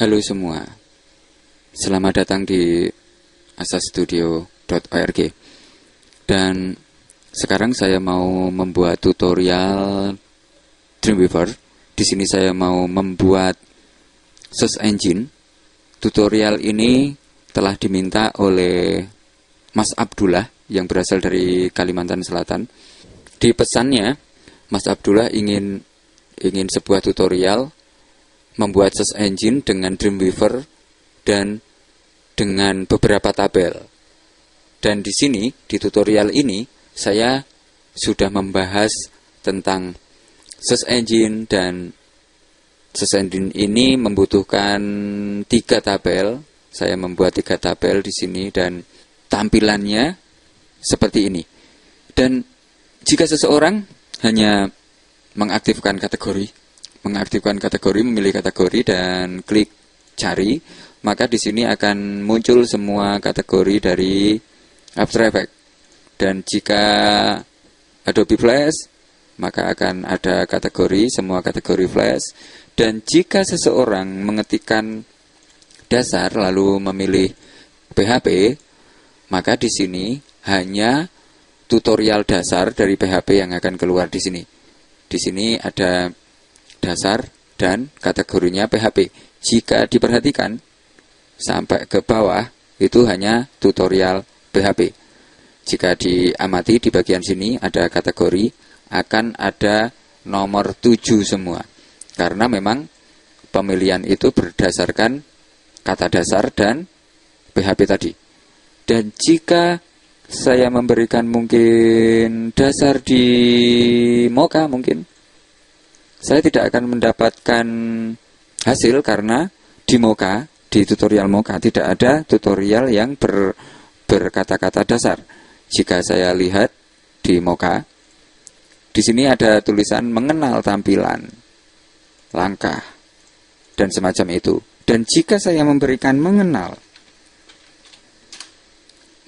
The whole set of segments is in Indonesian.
Halo semua, selamat datang di asastudio.org. Dan sekarang saya mau membuat tutorial Dreamweaver. Di sini saya mau membuat search engine. Tutorial ini telah diminta oleh Mas Abdullah yang berasal dari Kalimantan Selatan. Di pesannya, Mas Abdullah ingin sebuah tutorial membuat search engine dengan Dreamweaver dan dengan beberapa tabel. Dan di sini, di tutorial ini, saya sudah membahas tentang search engine, dan search engine ini membutuhkan 3 tabel. Saya membuat 3 tabel di sini dan tampilannya seperti ini. Dan jika seseorang hanya mengaktifkan kategori, memilih kategori dan klik cari, maka di sini akan muncul semua kategori dari After Effects. Dan jika Adobe Flash, maka akan ada semua kategori Flash. Dan jika seseorang mengetikkan dasar lalu memilih PHP, maka di sini hanya tutorial dasar dari PHP yang akan keluar di sini. Di sini ada dasar dan kategorinya PHP. Jika diperhatikan sampai ke bawah itu hanya tutorial PHP. Jika diamati di bagian sini ada kategori, akan ada nomor 7 semua. Karena memang pemilihan itu berdasarkan kata dasar dan PHP tadi. Dan jika saya memberikan mungkin dasar di Mocha, mungkin saya tidak akan mendapatkan hasil karena di Mocha, di tutorial Mocha tidak ada tutorial yang berkata-kata dasar. Jika saya lihat di Mocha, di sini ada tulisan mengenal tampilan, langkah, dan semacam itu. Dan jika saya memberikan mengenal,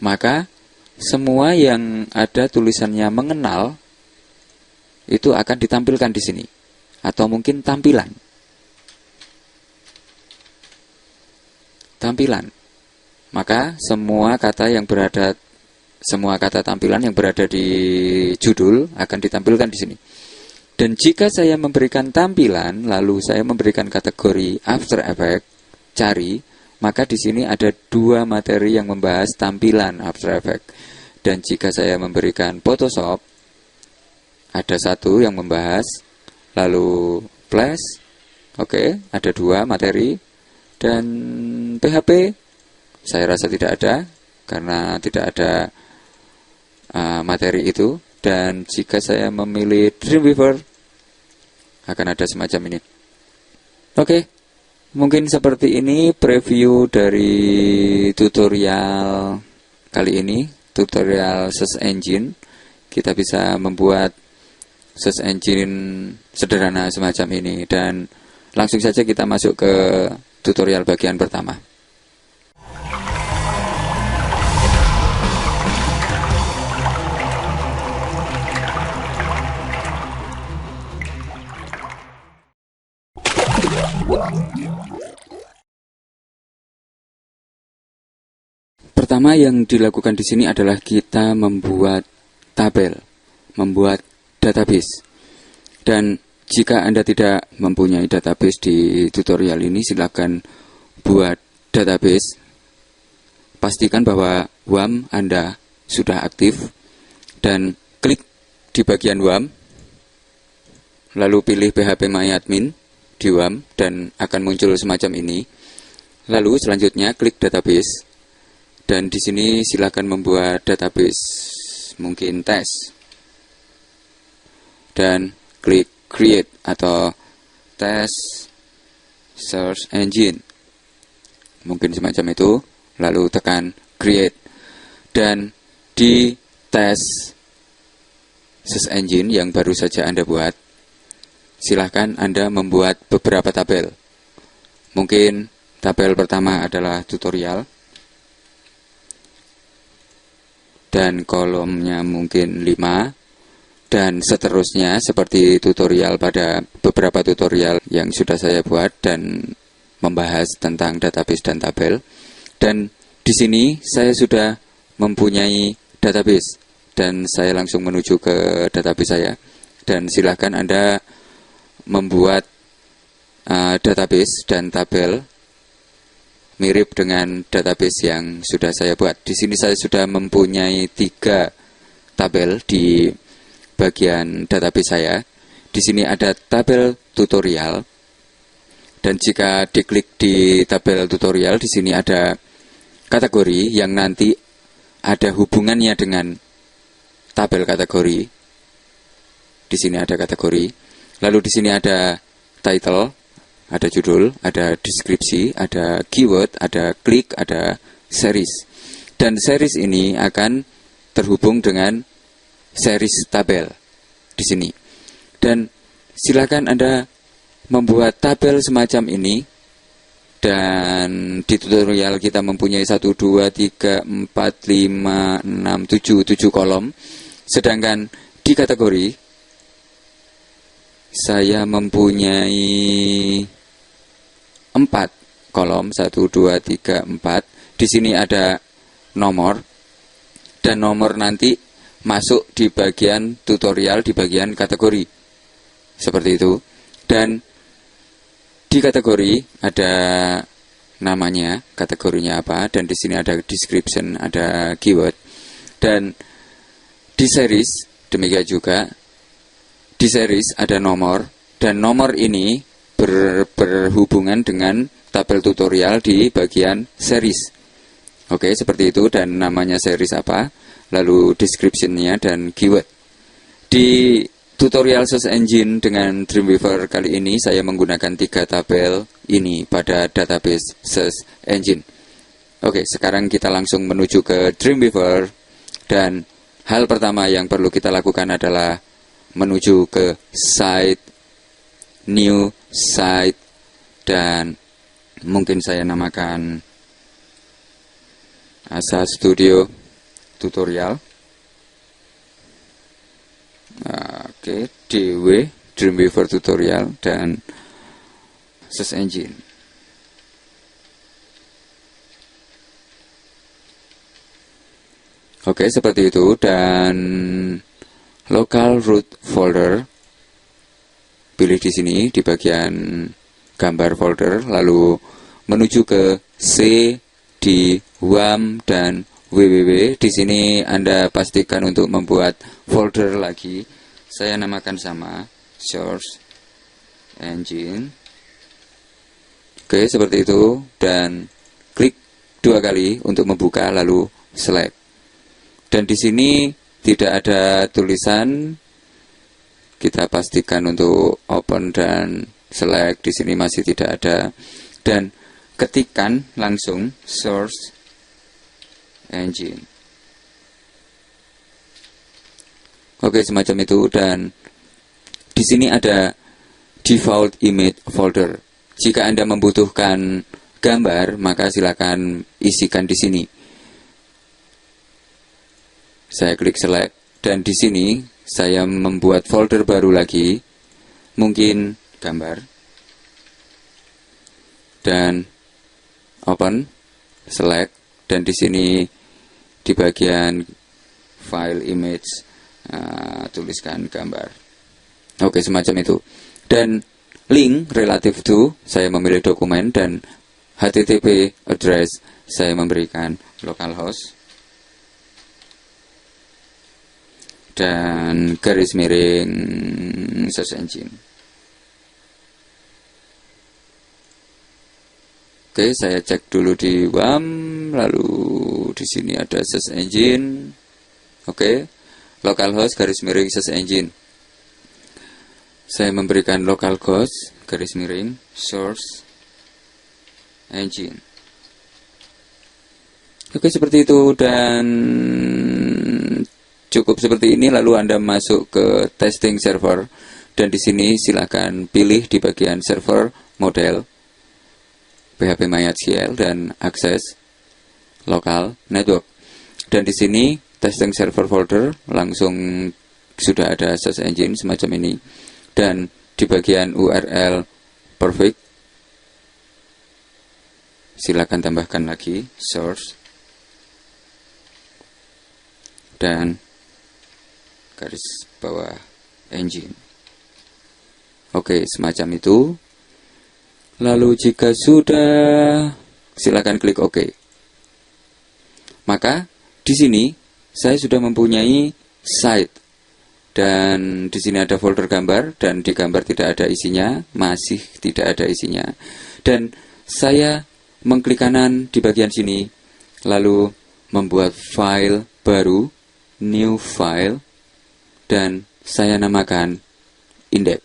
maka semua yang ada tulisannya mengenal itu akan ditampilkan di sini, atau mungkin tampilan. Maka semua kata tampilan yang berada di judul akan ditampilkan di sini. Dan jika saya memberikan tampilan lalu saya memberikan kategori After Effects, cari, maka di sini ada 2 materi yang membahas tampilan After Effects. Dan jika saya memberikan Photoshop, ada 1 yang membahas, lalu Flash, ada 2 materi, dan PHP, saya rasa tidak ada, karena tidak ada materi itu. Dan jika saya memilih Dreamweaver, akan ada semacam ini. Mungkin seperti ini preview dari tutorial kali ini, tutorial search engine. Kita bisa membuat search engine sederhana semacam ini. Dan langsung saja kita masuk ke tutorial bagian pertama. Pertama yang dilakukan di sini adalah kita membuat tabel, membuat database. Dan jika Anda tidak mempunyai database di tutorial ini, silakan buat database. Pastikan bahwa WAM Anda sudah aktif dan klik di bagian WAM, lalu pilih phpMyAdmin di WAM dan akan muncul semacam ini. Lalu selanjutnya klik database. Dan di sini silakan membuat database, mungkin tes, dan klik create atau test search engine, mungkin semacam itu. Lalu tekan create, dan di tes search engine yang baru saja Anda buat, silahkan Anda membuat beberapa tabel. Mungkin tabel pertama adalah tutorial, dan kolomnya mungkin 5, dan seterusnya seperti tutorial pada beberapa tutorial yang sudah saya buat dan membahas tentang database dan tabel. Dan di sini saya sudah mempunyai database dan saya langsung menuju ke database saya. Dan silakan Anda membuat database dan tabel mirip dengan database yang sudah saya buat. Di sini saya sudah mempunyai 3 tabel di bagian database saya. Di sini ada tabel tutorial, dan jika diklik di tabel tutorial, di sini ada kategori yang nanti ada hubungannya dengan tabel kategori. Di sini ada kategori, lalu di sini ada title, ada judul, ada deskripsi, ada keyword, ada klik, ada series. Dan series ini akan terhubung dengan series tabel di sini. Dan silakan Anda membuat tabel semacam ini. Dan di tutorial kita mempunyai 1, 2, 3, 4, 5, 6, 7 kolom. Sedangkan di kategori saya mempunyai 4 kolom, 1, 2, 3, 4. Di sini ada nomor, dan nomor nanti masuk di bagian tutorial, di bagian kategori. Seperti itu. Dan di kategori ada namanya, kategorinya apa, dan di sini ada description, ada keyword. Dan di series demikian juga. Di series ada nomor, dan nomor ini berhubungan dengan tabel tutorial di bagian series. Oke, seperti itu. Dan namanya series apa, lalu description-nya dan keyword. Di tutorial search engine dengan Dreamweaver kali ini saya menggunakan 3 tabel ini pada database search engine. Oke, sekarang kita langsung menuju ke Dreamweaver, dan hal pertama yang perlu kita lakukan adalah menuju ke site, new site, dan mungkin saya namakan Asa Studio Tutorial. Oke, DW Dreamweaver Tutorial dan search engine. Oke, seperti itu. Dan local root folder pilih di sini di bagian gambar folder, lalu menuju ke C di WAM dan www. Di sini Anda pastikan untuk membuat folder lagi. Saya namakan sama Source Engine. Oke, seperti itu. Dan klik 2 kali untuk membuka, lalu select. Dan di sini tidak ada tulisan. Kita pastikan untuk open dan select. Di sini masih tidak ada. Dan ketikkan langsung Source Engine. Oke, semacam itu. Dan di sini ada default image folder. Jika Anda membutuhkan gambar, maka silakan isikan di sini. Saya klik select, dan di sini saya membuat folder baru lagi, mungkin gambar, dan open, select, dan di sini di bagian file image tuliskan gambar. Oke, semacam itu. Dan link relative to saya memilih dokumen, dan HTTP address saya memberikan localhost, dan garis miring search engine. Oke, saya cek dulu di WAM, lalu di sini ada search engine. Oke, localhost garis miring search engine. Saya memberikan localhost garis miring source engine. Oke, seperti itu. Dan cukup seperti ini, lalu Anda masuk ke testing server, dan di sini silakan pilih di bagian server model PHP MySQL dan akses local network. Dan di sini testing server folder langsung sudah ada search engine semacam ini. Dan di bagian URL perfect, silakan tambahkan lagi source dan garis bawah engine. Oke, semacam itu. Lalu jika sudah, silakan klik OK. Maka di sini saya sudah mempunyai site dan di sini ada folder gambar dan di gambar tidak ada isinya, masih tidak ada isinya. Dan saya mengklik kanan di bagian sini, lalu membuat file baru, new file, dan saya namakan index.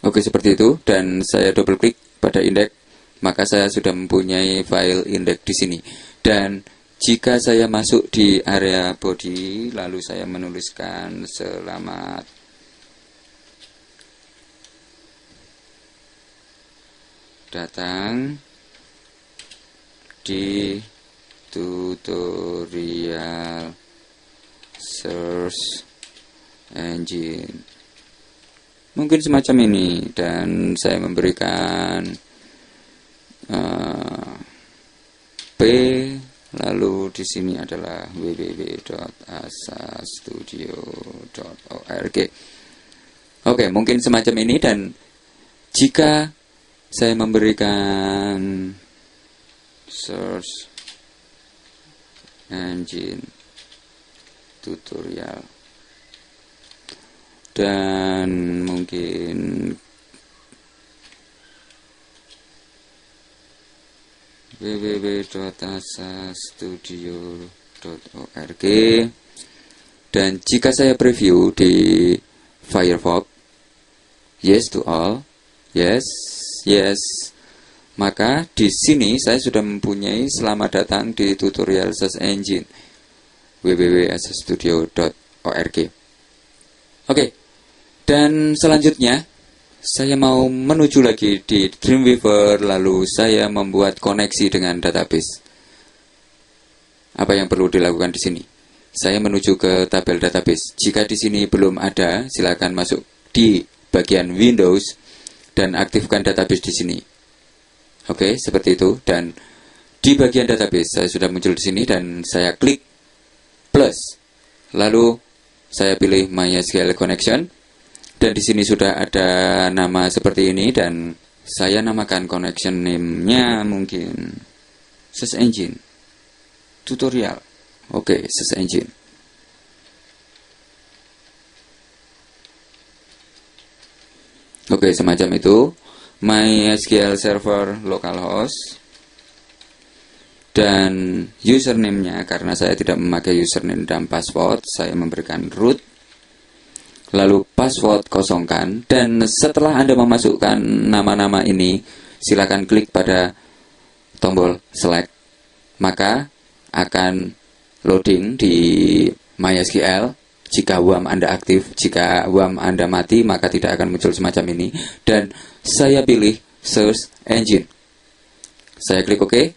Oke, seperti itu, dan saya double klik pada index, maka saya sudah mempunyai file index di sini. Dan jika saya masuk di area body, lalu saya menuliskan selamat datang di tutorial search engine, mungkin semacam ini, dan saya memberikan P, lalu di sini adalah www.asastudio.org. Oke, mungkin semacam ini. Dan jika saya memberikan search engine tutorial dan mungkin www.asastudio.org, dan jika saya preview di Firefox, yes to all, yes, maka di sini saya sudah mempunyai selamat datang di tutorial search engine www.asastudio.org. Oke, dan selanjutnya saya mau menuju lagi di Dreamweaver, lalu saya membuat koneksi dengan database. Apa yang perlu dilakukan di sini? Saya menuju ke tabel database. Jika di sini belum ada, silakan masuk di bagian Windows dan aktifkan database di sini. Oke, seperti itu. Dan di bagian database saya sudah muncul di sini dan saya klik plus. Lalu saya pilih MySQL Connection. Dan di sini sudah ada nama seperti ini, dan saya namakan connection name-nya mungkin search engine tutorial. Oke, search engine. Oke, semacam itu. MySQL server localhost, dan username-nya, karena saya tidak memakai username dan password, saya memberikan root. Lalu password kosongkan, dan setelah Anda memasukkan nama-nama ini, silakan klik pada tombol select, maka akan loading di MySQL. Jika WAM Anda aktif, jika WAM Anda mati, maka tidak akan muncul semacam ini. Dan saya pilih search engine. Saya klik OK,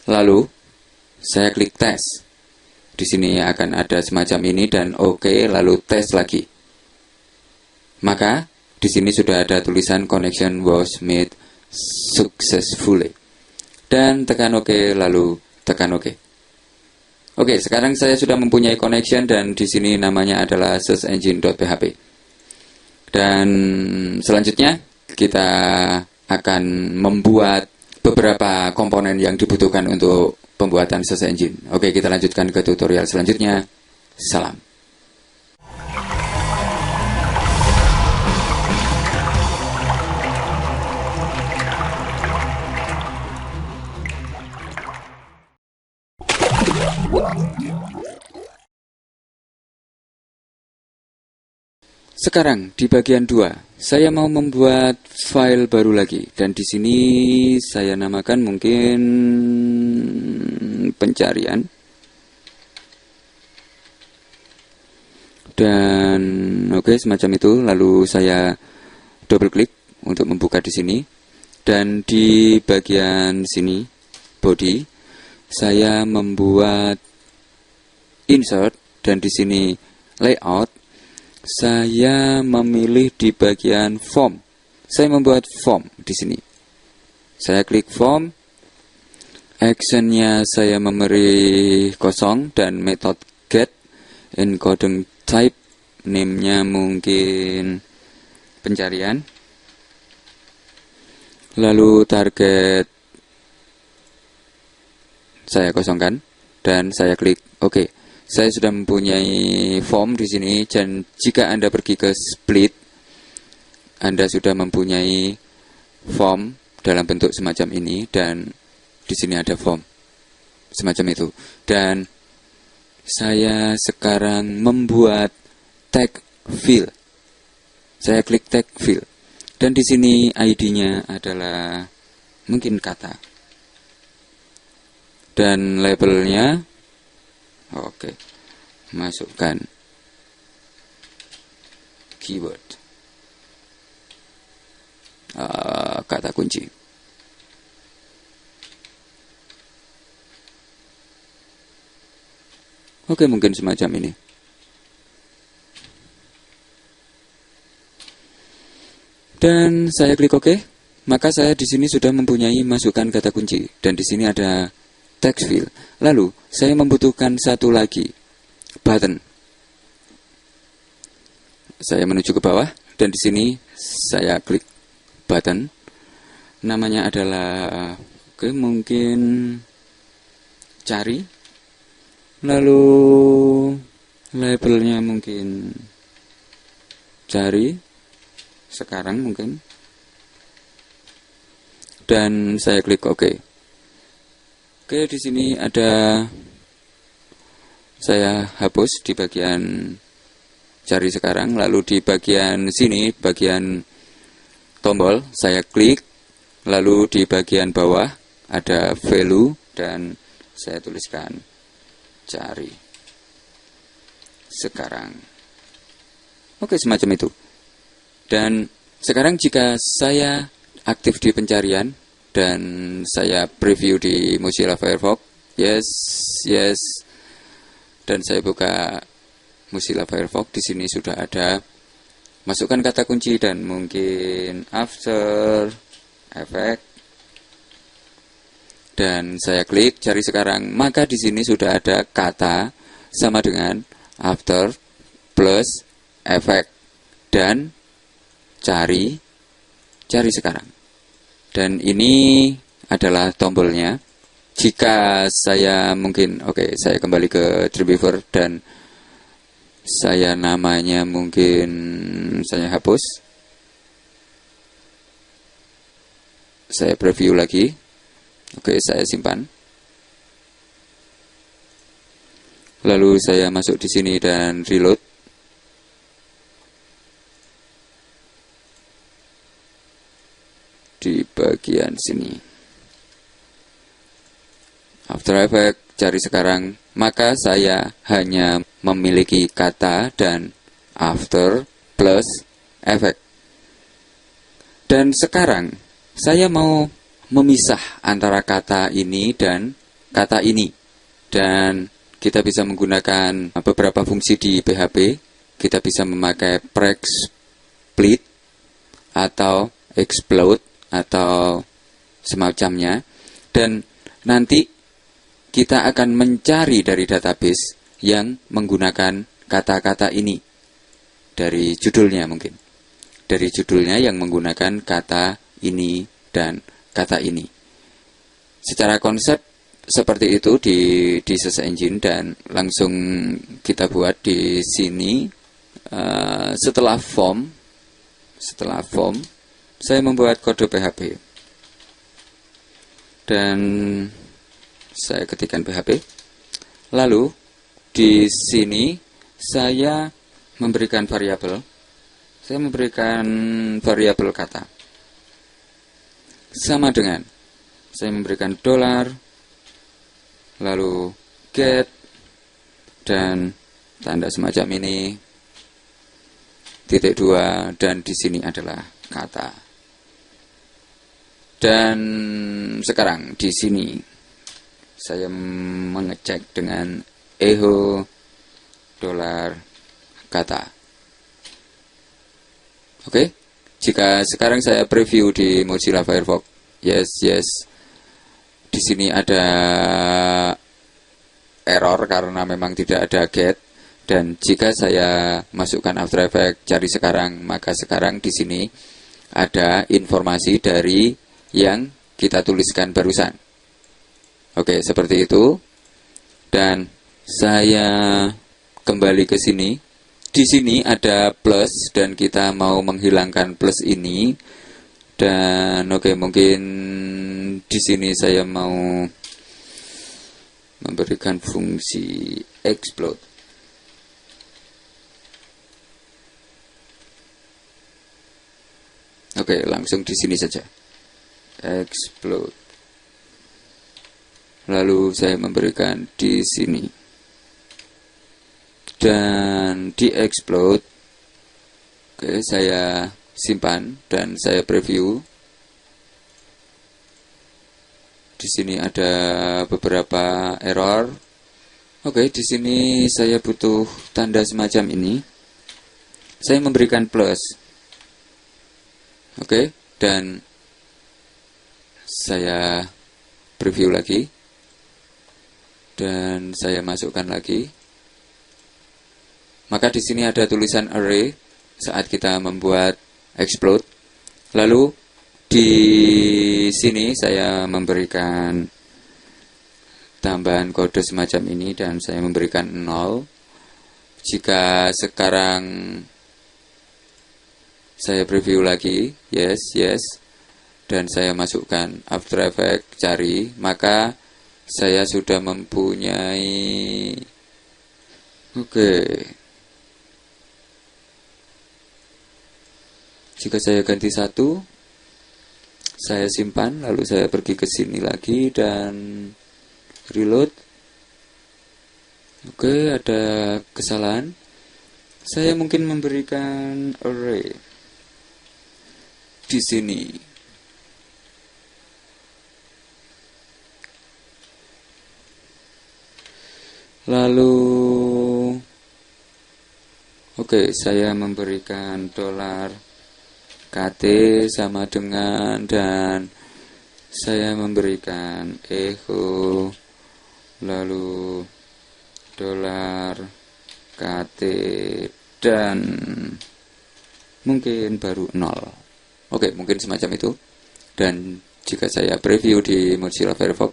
lalu saya klik tes. Di sini akan ada semacam ini, dan OK, lalu tes lagi. Maka di sini sudah ada tulisan connection was made successfully. Dan tekan OK, lalu tekan OK. Oke, sekarang saya sudah mempunyai connection, dan di sini namanya adalah searchengine.php. Dan selanjutnya kita akan membuat beberapa komponen yang dibutuhkan untuk pembuatan search engine. Oke, kita lanjutkan ke tutorial selanjutnya. Salam. Sekarang di bagian 2, saya mau membuat file baru lagi, dan di sini saya namakan mungkin pencarian. Dan oke, semacam itu. Lalu saya double klik untuk membuka di sini, dan di bagian sini body saya membuat insert dan di sini layout, saya memilih di bagian form. Saya membuat form di sini. Saya klik form. Actionnya saya memberi kosong dan method get encoding type, name-nya mungkin pencarian. Lalu target saya kosongkan dan saya klik OK. Saya sudah mempunyai form di sini, dan jika Anda pergi ke split, Anda sudah mempunyai form dalam bentuk semacam ini, dan di sini ada form semacam itu. Dan saya sekarang membuat tag field. Saya klik tag field, dan di sini ID-nya adalah mungkin kata, dan labelnya oke, masukkan keyword, kata kunci. Oke, mungkin semacam ini. Dan saya klik OK, maka saya di sini sudah mempunyai masukkan kata kunci, dan di sini ada text field. Lalu saya membutuhkan satu lagi, button. Saya menuju ke bawah dan di sini saya klik button. Namanya adalah mungkin cari. Lalu labelnya mungkin cari sekarang mungkin. Dan saya klik OK. Oke, di sini ada, saya hapus di bagian cari sekarang, lalu di bagian sini, bagian tombol, saya klik, lalu di bagian bawah ada value, dan saya tuliskan cari sekarang. Oke, semacam itu. Dan sekarang jika saya aktif di pencarian, dan saya preview di Mozilla Firefox, yes, dan saya buka Mozilla Firefox. Di sini sudah ada masukkan kata kunci dan mungkin after effect, dan saya klik cari sekarang. Maka di sini sudah ada kata sama dengan after plus effect dan cari sekarang. Dan ini adalah tombolnya. Jika saya mungkin, saya kembali ke Dreamweaver dan saya namanya mungkin saya hapus. Saya preview lagi. Saya simpan. Lalu saya masuk di sini dan reload. Di bagian sini After Effects cari sekarang, maka saya hanya memiliki kata dan after plus effect. Dan sekarang saya mau memisah antara kata ini dan kata ini, dan kita bisa menggunakan beberapa fungsi di PHP. Kita bisa memakai break split atau explode atau semacamnya, dan nanti kita akan mencari dari database yang menggunakan kata-kata ini dari judulnya, mungkin dari judulnya yang menggunakan kata ini dan kata ini. Secara konsep seperti itu di search engine, dan langsung kita buat di sini. Setelah form saya membuat kode PHP dan saya ketikkan PHP. Lalu di sini saya memberikan variabel. Saya memberikan variabel kata. Sama dengan saya memberikan $, lalu get, dan tanda semacam ini, .2, dan di sini adalah kata. Dan sekarang di sini saya mengecek dengan echo dolar kata. Oke, jika sekarang saya preview di Mozilla Firefox, yes, di sini ada error karena memang tidak ada get. Dan jika saya masukkan After Effects cari sekarang, maka sekarang di sini ada informasi dari yang kita tuliskan barusan. Oke, seperti itu. Dan saya kembali ke sini. Di sini ada plus dan kita mau menghilangkan plus ini. Dan oke, mungkin di sini saya mau memberikan fungsi explode. Oke, langsung di sini saja. Explode. Lalu saya memberikan di sini. Dan di explode. Oke, saya simpan dan saya preview. Di sini ada beberapa error. Oke, di sini saya butuh tanda semacam ini. Saya memberikan plus. Oke, dan saya preview lagi. Dan saya masukkan lagi. Maka di sini ada tulisan array saat kita membuat explode. Lalu di sini saya memberikan tambahan kode semacam ini dan saya memberikan 0. Jika sekarang saya preview lagi, yes, dan saya masukkan After Effects cari, maka saya sudah mempunyai Jika saya ganti 1, saya simpan, lalu saya pergi ke sini lagi dan reload. Oke, ada kesalahan. Saya mungkin memberikan array di sini. Lalu saya memberikan dolar KT sama dengan, dan saya memberikan echo, lalu dolar KT, dan mungkin baru 0. Oke, mungkin semacam itu. Dan jika saya preview di Mozilla Firefox,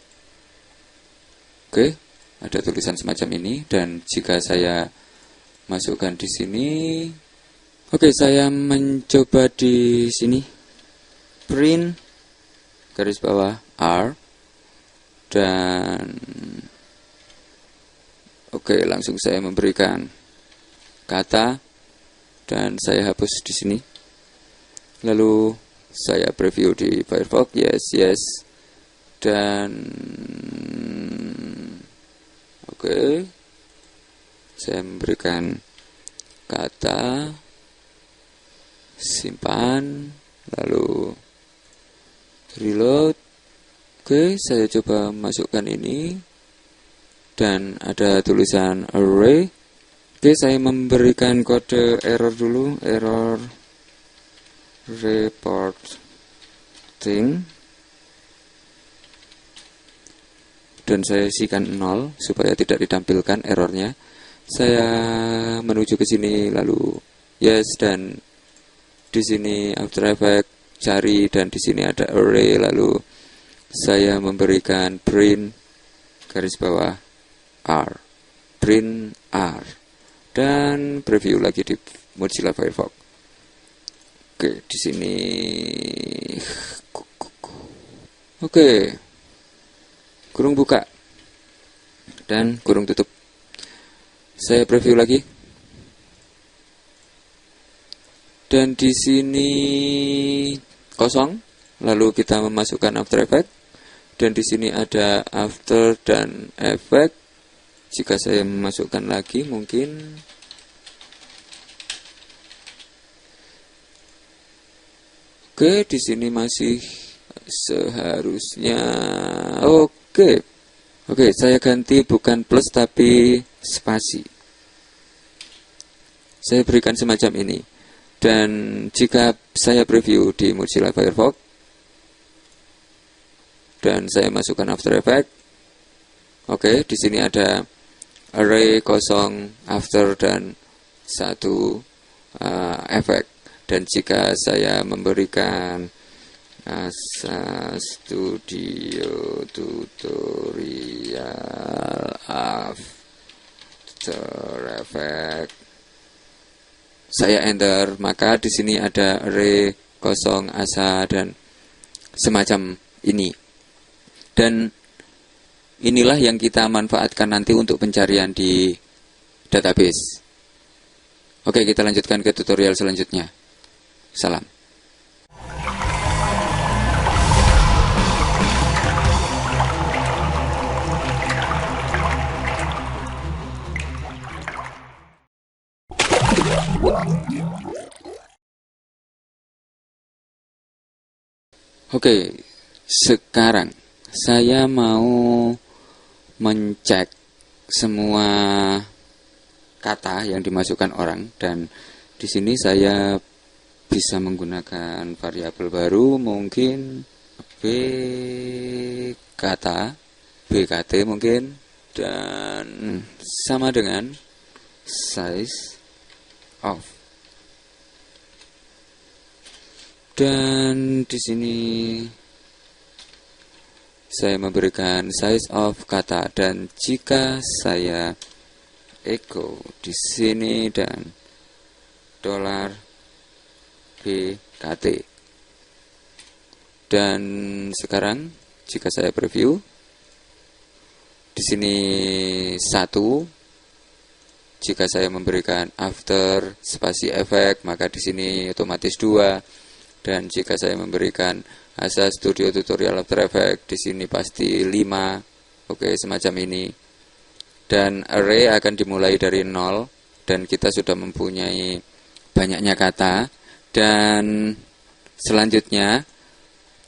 ada tulisan semacam ini. Dan jika saya masukkan di sini, saya mencoba di sini print garis bawah R dan langsung saya memberikan kata dan saya hapus di sini. Lalu saya preview di Firefox, yes, dan saya memberikan kata, simpan, lalu reload. Saya coba masukkan ini dan ada tulisan array. Saya memberikan kode error dulu, error reporting, dan saya isikan 0 supaya tidak ditampilkan errornya. Saya menuju ke sini, lalu yes, dan di sini After Effects cari, dan di sini ada array, lalu saya memberikan print garis bawah R, print R, dan preview lagi di Mozilla Firefox. Di sini kurung buka dan kurung tutup. Saya preview lagi. Dan di sini kosong, lalu kita memasukkan After Effects, dan di sini ada After dan Effect. Jika saya memasukkan lagi, mungkin di sini masih seharusnya saya ganti bukan plus tapi spasi. saya berikan semacam ini. Dan jika saya preview di Mozilla Firefox dan saya masukkan After Effects, oke, di sini ada array kosong, after, dan satu efek. Dan jika saya memberikan studio tutorial After Effects, saya enter, maka di sini ada array kosong, asa, dan semacam ini. Dan inilah yang kita manfaatkan nanti untuk pencarian di database. Oke, kita lanjutkan ke tutorial selanjutnya. Salam. Oke, sekarang saya mau mencek semua kata yang dimasukkan orang, dan di sini saya bisa menggunakan variabel baru, mungkin bkt mungkin, dan sama dengan size of. Dan di sini saya memberikan size of kata, dan jika saya echo di sini dan $bkt, dan sekarang jika saya preview di sini 1, jika saya memberikan after spasi efek, maka di sini otomatis 2. Dan jika saya memberikan asa studio tutorial After Effects, di sini pasti 5. Oke, semacam ini. Dan array akan dimulai dari 0, dan kita sudah mempunyai banyaknya kata. Dan selanjutnya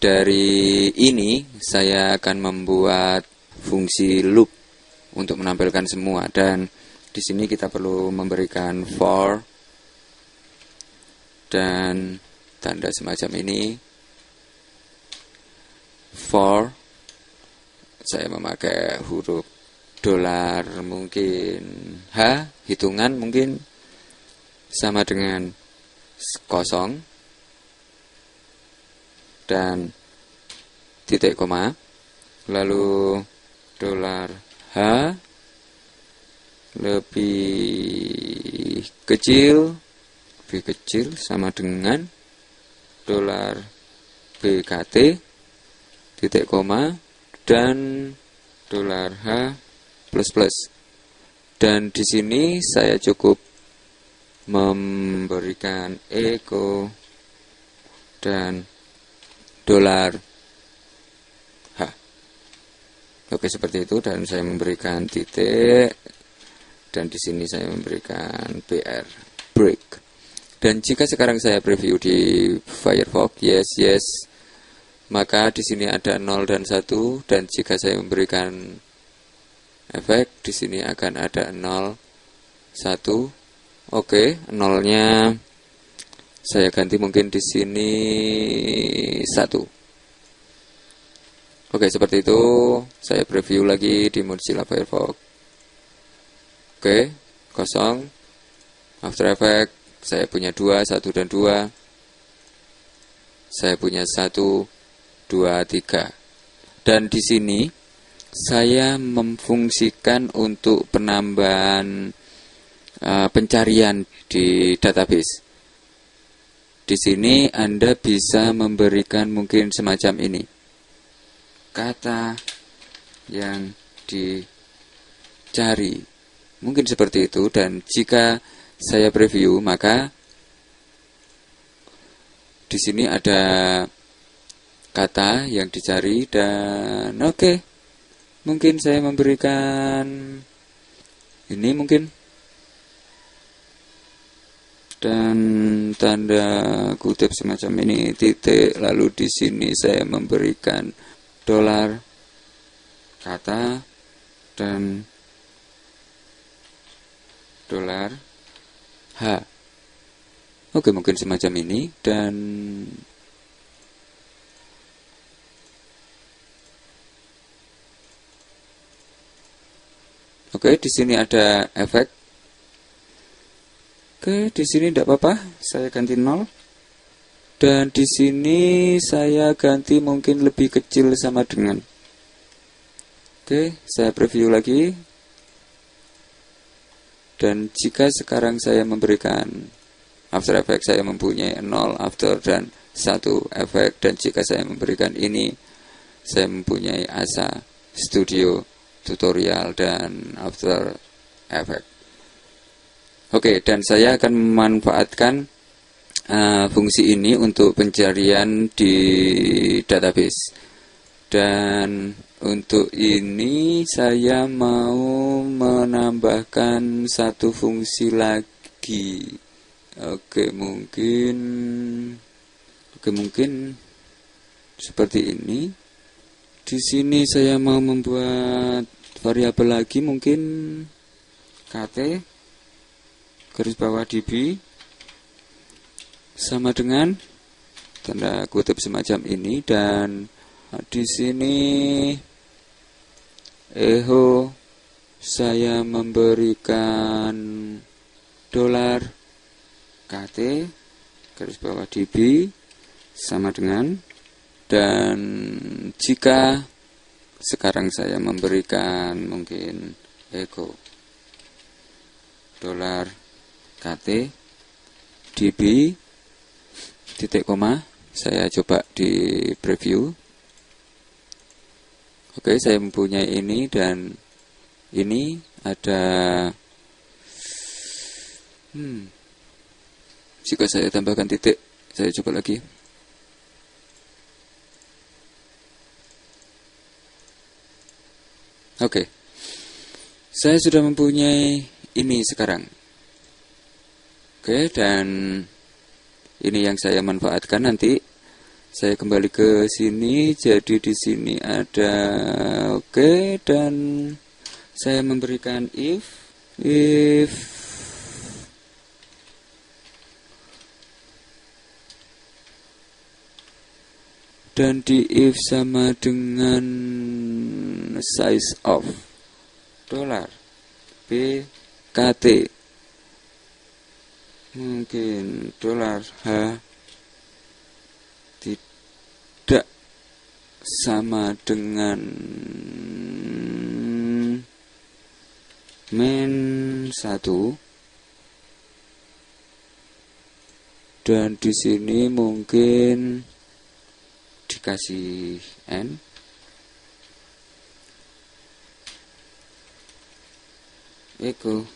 dari ini saya akan membuat fungsi loop untuk menampilkan semua. Dan di sini kita perlu memberikan for dan tanda semacam ini. For, saya memakai huruf dolar, mungkin H, hitungan mungkin sama dengan kosong, dan titik koma, lalu dolar H lebih kecil sama dengan dolar bkt, titik koma, dan dolar H plus plus. Dan di sini saya cukup memberikan echo dan dolar H. Oke, seperti itu. Dan saya memberikan titik, dan di sini saya memberikan BR, break. Dan jika sekarang saya preview di Firefox, yes, maka di sini ada 0 dan 1, dan jika saya memberikan efek, di sini akan ada 0, 1. Oke, 0-nya saya ganti mungkin di sini 1. Oke, seperti itu. Saya preview lagi di Mozilla Firefox. Oke, kosong. After Effects. Saya punya 2, 1 dan 2. Saya punya 1, 2, 3. Dan di sini saya memfungsikan untuk penambahan pencarian di database. Di sini Anda bisa memberikan mungkin semacam ini. Kata yang dicari. Mungkin seperti itu. Dan jika saya preview, maka di sini ada kata yang dicari, dan oke, mungkin saya memberikan ini mungkin, dan tanda kutip semacam ini, titik, lalu di sini saya memberikan dolar kata dan dolar H. H. Oke, mungkin semacam ini. Dan oke, di sini ada efek. Oke, di sini tidak apa-apa, saya ganti 0. Dan di sini saya ganti mungkin lebih kecil sama dengan. Oke, saya preview lagi. Dan jika sekarang saya memberikan After Effects, saya mempunyai 0 after dan 1 efek. Dan jika saya memberikan ini, saya mempunyai Asa, Studio, Tutorial, dan After Effects. Oke, dan saya akan memanfaatkan fungsi ini untuk pencarian di database. Dan untuk ini saya mau menambahkan satu fungsi lagi. Oke, mungkin seperti ini. Di sini saya mau membuat variabel lagi, mungkin kt garis bawah db sama dengan tanda kutip semacam ini. Dan di sini echo saya memberikan dolar kt garis bawah db sama dengan. Dan jika sekarang saya memberikan mungkin echo dolar kt db titik koma, saya coba di preview. Oke, saya mempunyai ini, dan ini ada jika saya tambahkan titik, saya coba lagi. Oke, saya sudah mempunyai ini sekarang. Oke, dan ini yang saya manfaatkan nanti. Saya kembali ke sini, jadi di sini ada oke, dan saya memberikan if dan di if sama dengan size of dolar bkt, mungkin dolar h tidak sama dengan min 1, dan di sini mungkin dikasih n. Echo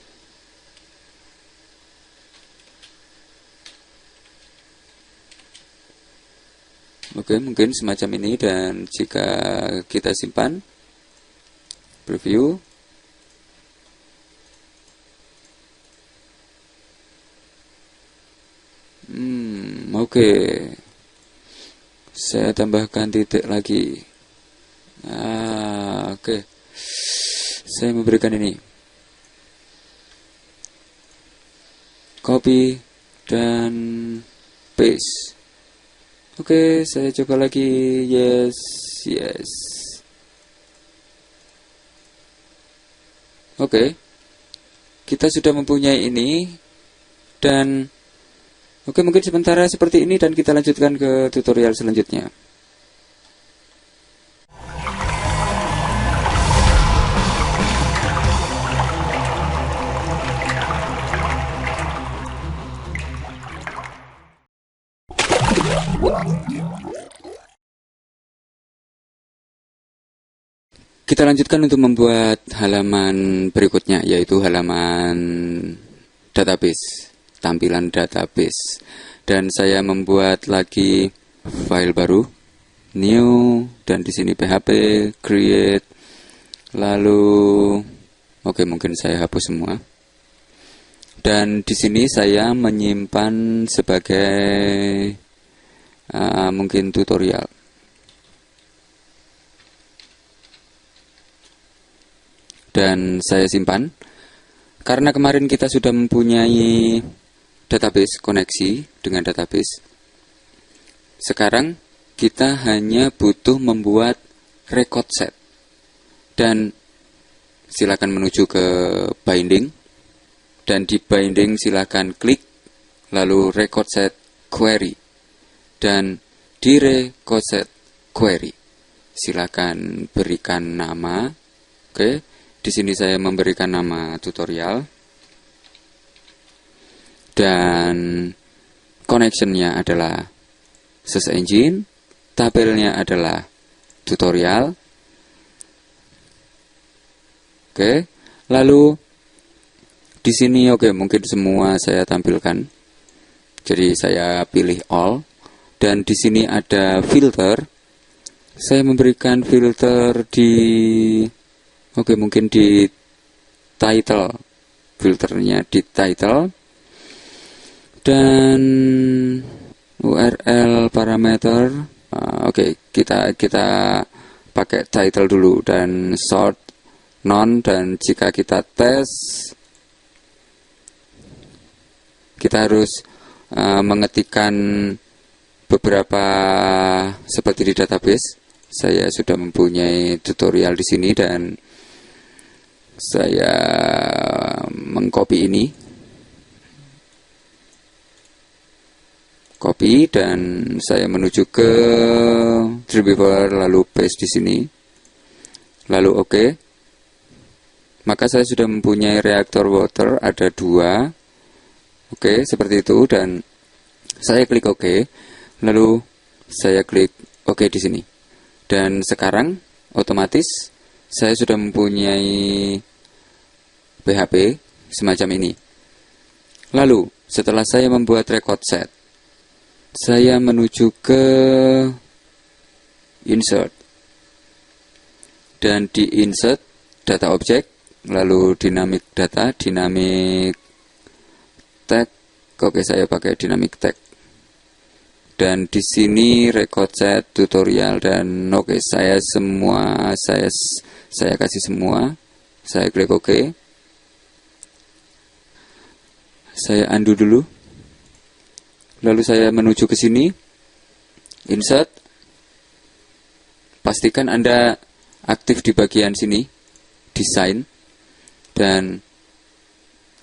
oke, mungkin semacam ini. Dan jika kita simpan preview, oke, saya tambahkan titik lagi. Oke, saya memberikan ini copy dan paste. Oke, saya coba lagi. Yes. Oke, kita sudah mempunyai ini. Dan oke, mungkin sementara seperti ini, dan kita lanjutkan ke tutorial selanjutnya. Kita lanjutkan untuk membuat halaman berikutnya, yaitu halaman database, tampilan database. Dan saya membuat lagi file baru, new, dan di sini php create. Lalu oke, mungkin saya hapus semua. Dan di sini saya menyimpan sebagai mungkin tutorial. Dan saya simpan karena kemarin kita sudah mempunyai database, koneksi dengan database. Sekarang kita hanya butuh membuat record set. Dan silakan menuju ke binding. Dan di binding silakan klik lalu record set query. Dan di record set query silakan berikan nama. Oke, di sini saya memberikan nama tutorial. Dan connectionnya adalah search engine, tabelnya adalah tutorial. Oke, lalu di sini mungkin semua saya tampilkan. Jadi saya pilih all dan di sini ada filter. Saya memberikan filter di mungkin di title. Filternya di title. Dan URL parameter, kita pakai title dulu dan sort none, dan jika kita tes, kita harus mengetikkan beberapa seperti di database. Saya sudah mempunyai tutorial di sini dan saya mengcopy ini. Copy dan saya menuju ke Dreamweaver lalu paste di sini. Lalu oke. Maka saya sudah mempunyai reaktor water ada 2. Oke, seperti itu dan saya klik oke. Lalu saya klik oke di sini. Dan sekarang otomatis saya sudah mempunyai PHP semacam ini. Lalu setelah saya membuat record set, saya menuju ke insert dan di insert data object, lalu dynamic data, dynamic tag. Oke, saya pakai dynamic tag. Dan di sini record set tutorial dan saya kasih semua. Saya klik oke. Saya undo dulu. Lalu saya menuju ke sini, insert, pastikan Anda aktif di bagian sini, design, dan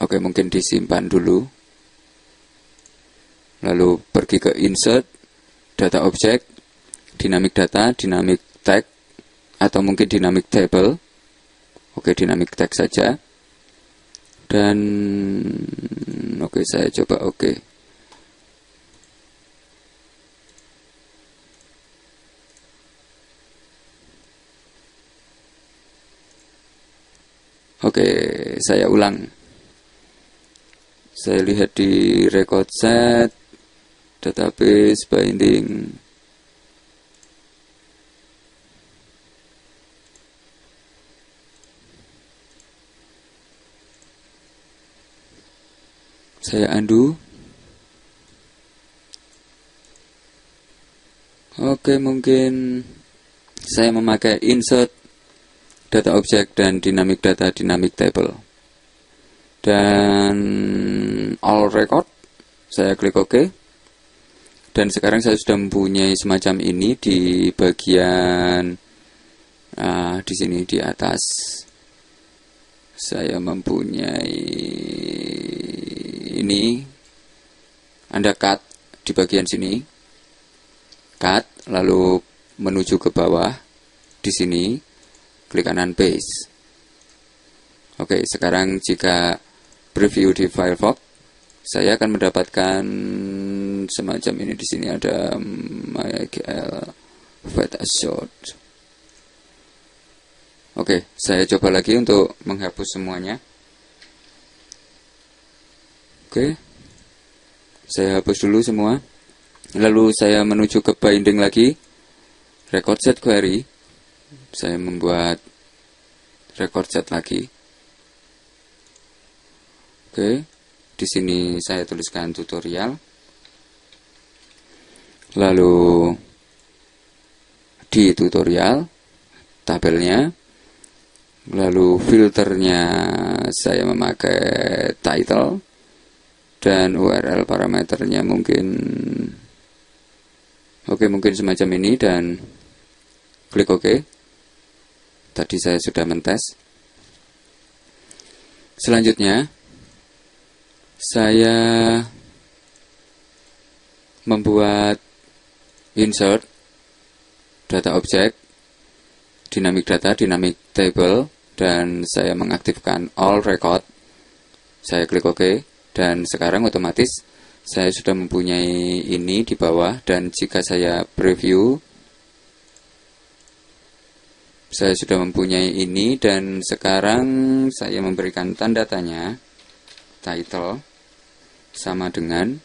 mungkin disimpan dulu. Lalu pergi ke insert, data object, dynamic data, dynamic tag, atau mungkin dynamic table. Dynamic tag saja. Dan saya coba saya ulang. Saya lihat di record set, database, binding. Saya undo. Mungkin saya memakai insert, data object, dan dynamic data, dynamic table. Dan all record, saya klik OK. Dan sekarang saya sudah mempunyai semacam ini di bagian di sini di atas. Saya mempunyai ini. Anda cut di bagian sini. Cut, lalu menuju ke bawah di sini. Klik kanan paste. Sekarang jika preview di Firefox, saya akan mendapatkan semacam ini. Di sini ada MyGL Photoshop. Saya coba lagi untuk menghapus semuanya. Saya hapus dulu semua. Lalu saya menuju ke binding lagi, record set query. Saya membuat record set lagi. Di sini saya tuliskan tutorial. Lalu di tutorial tabelnya, lalu filternya saya memakai title. dan URL parameternya mungkin mungkin semacam ini, dan klik OK. Tadi saya sudah mentes. Selanjutnya saya membuat insert data object, dynamic data, dynamic table, dan saya mengaktifkan all record. Saya klik OK, dan sekarang otomatis saya sudah mempunyai ini di bawah, dan jika saya preview, saya sudah mempunyai ini, dan sekarang saya memberikan tanda tanya, title, sama dengan,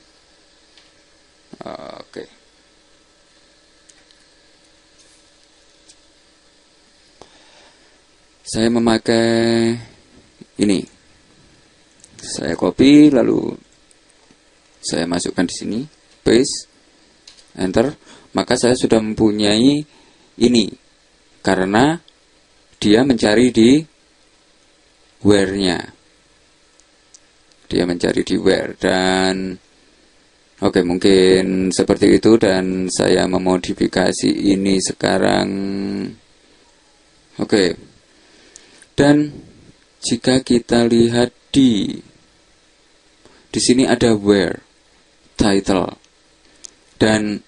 oke. Saya memakai ini, saya copy, lalu saya masukkan di sini, paste, enter, maka saya sudah mempunyai ini. Karena dia mencari di where-nya. Dia mencari di where. Dan oke, mungkin seperti itu, dan saya memodifikasi ini sekarang. Oke. Dan jika kita lihat di sini ada where, title. Dan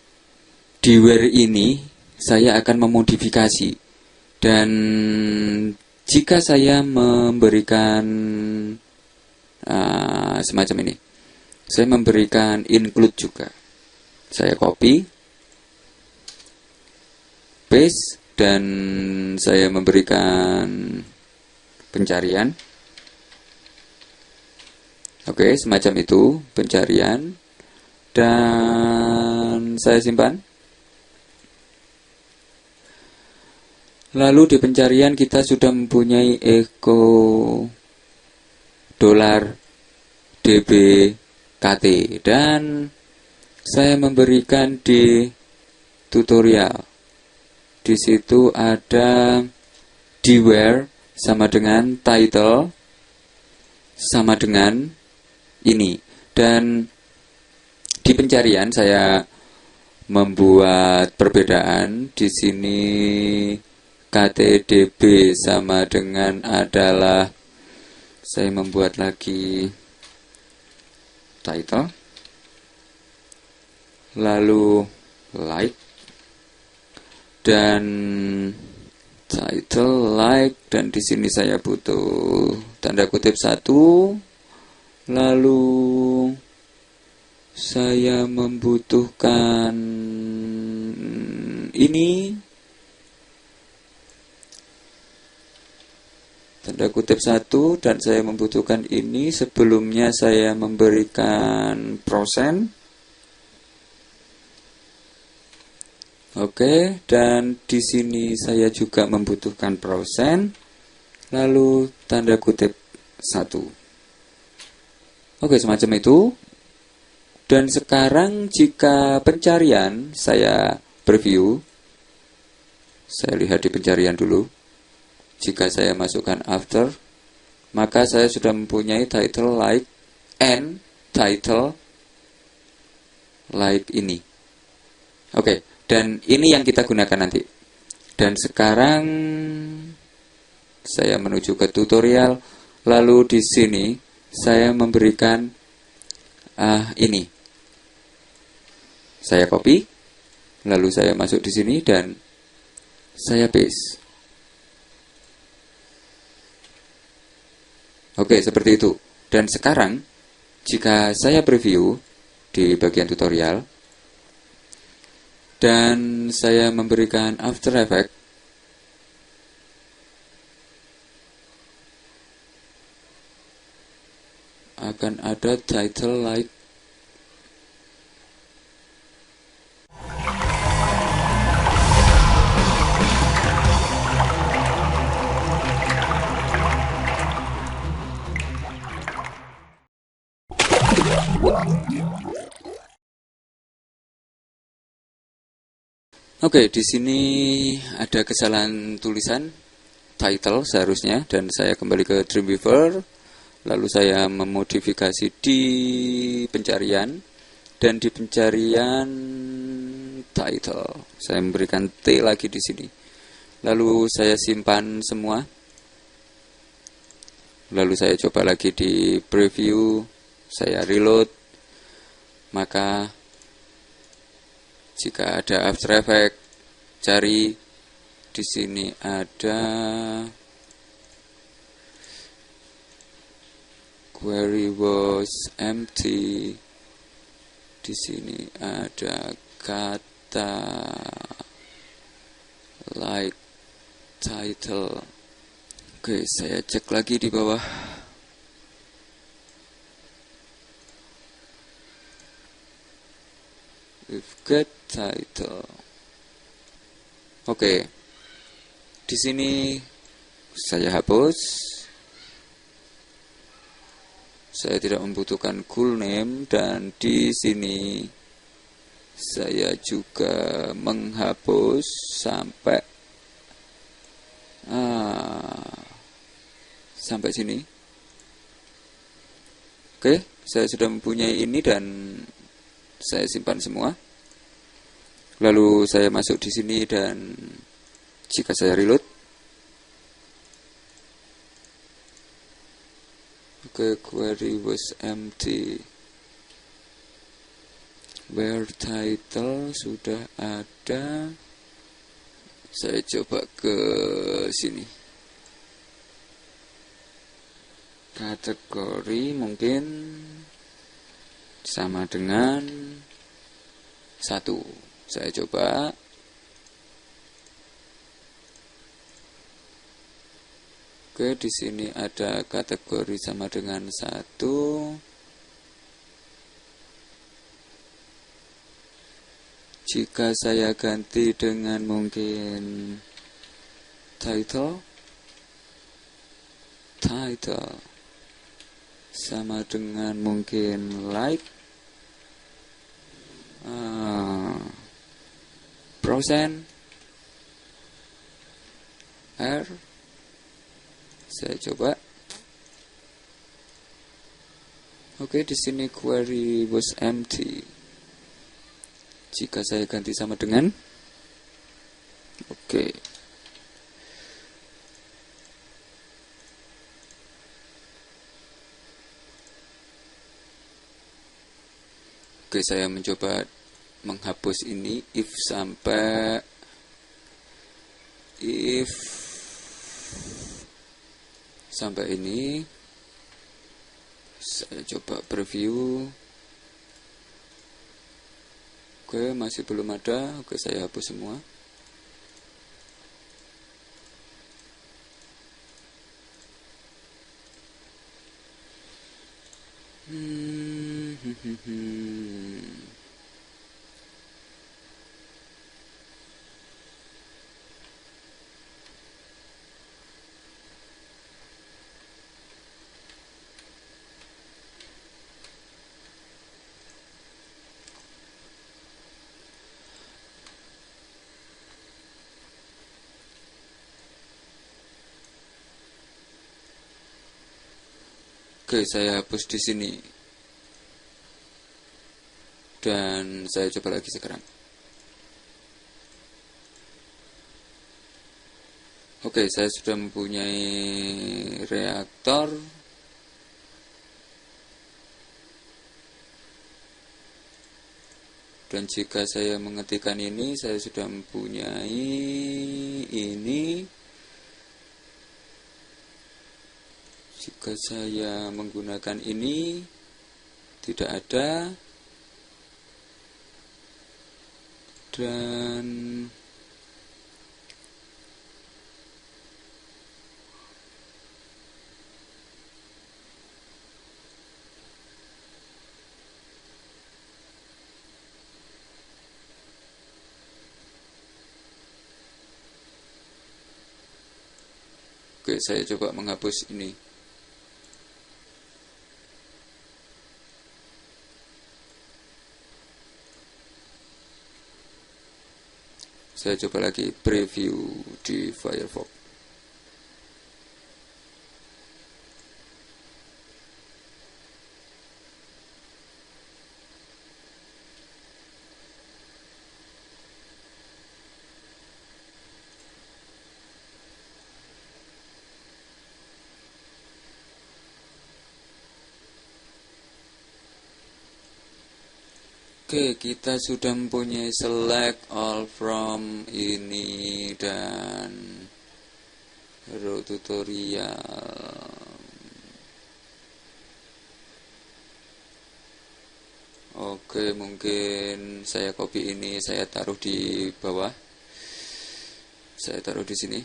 di where ini saya akan memodifikasi. Dan jika saya memberikan semacam ini, saya memberikan include juga. Saya copy, paste, dan saya memberikan pencarian. Oke, semacam itu pencarian, dan saya simpan. Lalu di pencarian kita sudah mempunyai echo $db kt, dan saya memberikan di tutorial. Di situ ada di where sama dengan title sama dengan ini, dan di pencarian saya membuat perbedaan. Di sini ktdb sama dengan adalah, saya membuat lagi title, lalu like, dan title like, dan di sini saya butuh tanda kutip 1, lalu saya membutuhkan ini, tanda kutip 1, dan saya membutuhkan ini. Sebelumnya saya memberikan %. Oke, dan di sini saya juga membutuhkan %, lalu tanda kutip 1. Oke, semacam itu. Dan sekarang jika pencarian saya preview, saya lihat di pencarian dulu. Jika saya masukkan after, maka saya sudah mempunyai title like and title like ini. Oke, dan ini yang kita gunakan nanti. Dan sekarang saya menuju ke tutorial, lalu di sini saya memberikan ini. Saya copy, lalu saya masuk di sini dan saya paste. Oke, seperti itu. Dan sekarang, jika saya preview di bagian tutorial, dan saya memberikan After Effects, akan ada title like. Oke, di sini ada kesalahan tulisan title seharusnya, dan saya kembali ke Dreamweaver, Lalu saya memodifikasi di pencarian, dan di pencarian title saya memberikan T lagi di sini. Lalu saya simpan semua. Lalu saya coba lagi di preview, saya reload. Maka jika ada After Effects, cari di sini ada query was empty. Di sini ada kata like title. Oke, saya cek lagi di bawah. We've got title. Oke. Di sini saya hapus. Saya tidak membutuhkan cool name, dan di sini saya juga menghapus sampai sini. Oke, saya sudah mempunyai ini dan saya simpan semua. Lalu saya masuk di sini, dan jika saya reload, oke, query was empty. Where title sudah ada. Saya coba ke sini. Kategori mungkin sama dengan 1. Saya coba. Oke, di sini ada kategori sama dengan 1. Jika saya ganti dengan mungkin title sama dengan mungkin like, percent, R. Saya coba. Oke, di sini query was empty. Jika saya ganti sama dengan, oke. Oke, saya mencoba menghapus ini if sampai ini. Saya coba preview. Oke, masih belum ada. Oke, saya hapus semua. Oke, saya hapus di sini. Dan saya coba lagi sekarang. Oke, saya sudah mempunyai reaktor. Dan jika saya mengetikkan ini, saya sudah mempunyai ini. Jika saya menggunakan ini, tidak ada. Dan oke, saya coba menghapus ini. Saya coba lagi preview di Firefox. Oke, kita sudah mempunyai select all from ini dan hero tutorial. Oke, mungkin saya copy ini, saya taruh di bawah. Saya taruh di sini.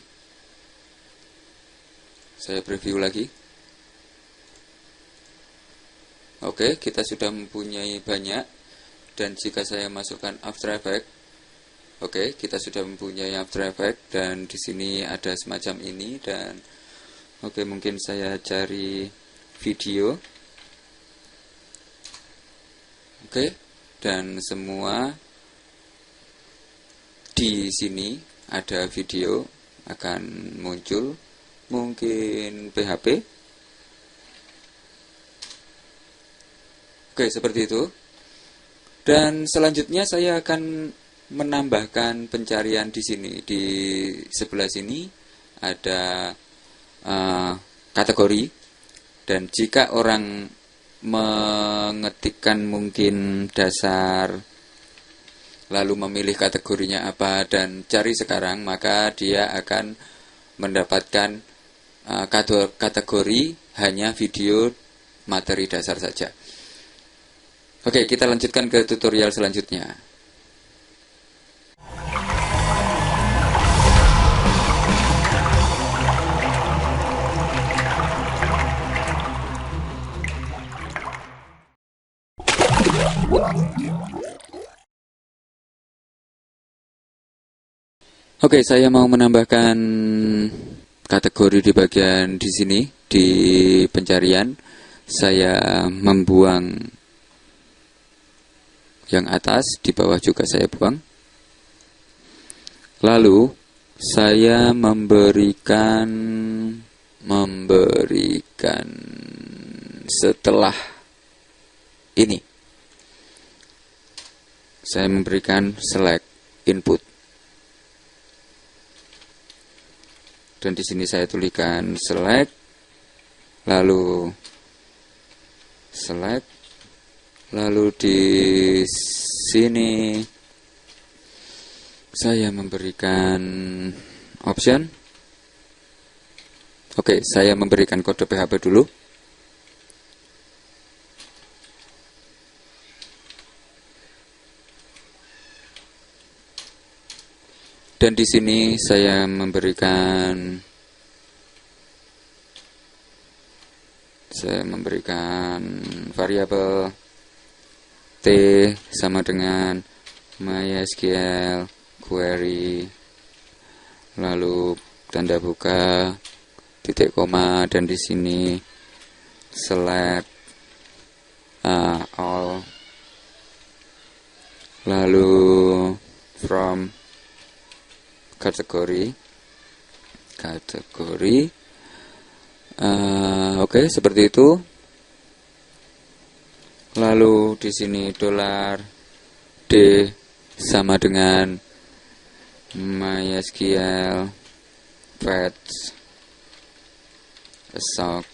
Saya preview lagi. Oke, kita sudah mempunyai banyak. Dan jika saya masukkan After Effects, oke, kita sudah mempunyai After Effects dan di sini ada semacam ini dan oke, mungkin saya cari video. Oke, dan semua di sini ada video akan muncul, mungkin PHP. Oke, seperti itu. Dan selanjutnya saya akan menambahkan pencarian di sini. Di sebelah sini ada kategori, dan jika orang mengetikkan mungkin dasar lalu memilih kategorinya apa dan cari sekarang, maka dia akan mendapatkan kategori hanya video materi dasar saja. Oke, kita lanjutkan ke tutorial selanjutnya. Oke, saya mau menambahkan kategori di bagian di sini, di pencarian. Saya membuang yang atas, di bawah juga saya buang. Lalu, saya memberikan setelah ini. Saya memberikan select input. Dan di sini saya tuliskan select, lalu select, lalu di sini saya memberikan option. Oke, saya memberikan kode PHP dulu. Dan di sini saya memberikan variabel T sama dengan MySQL query, lalu tanda buka, titik koma, dan di sini select all, lalu from kategori. Oke, seperti itu. Lalu di sini $D sama dengan MySQL fetch assoc,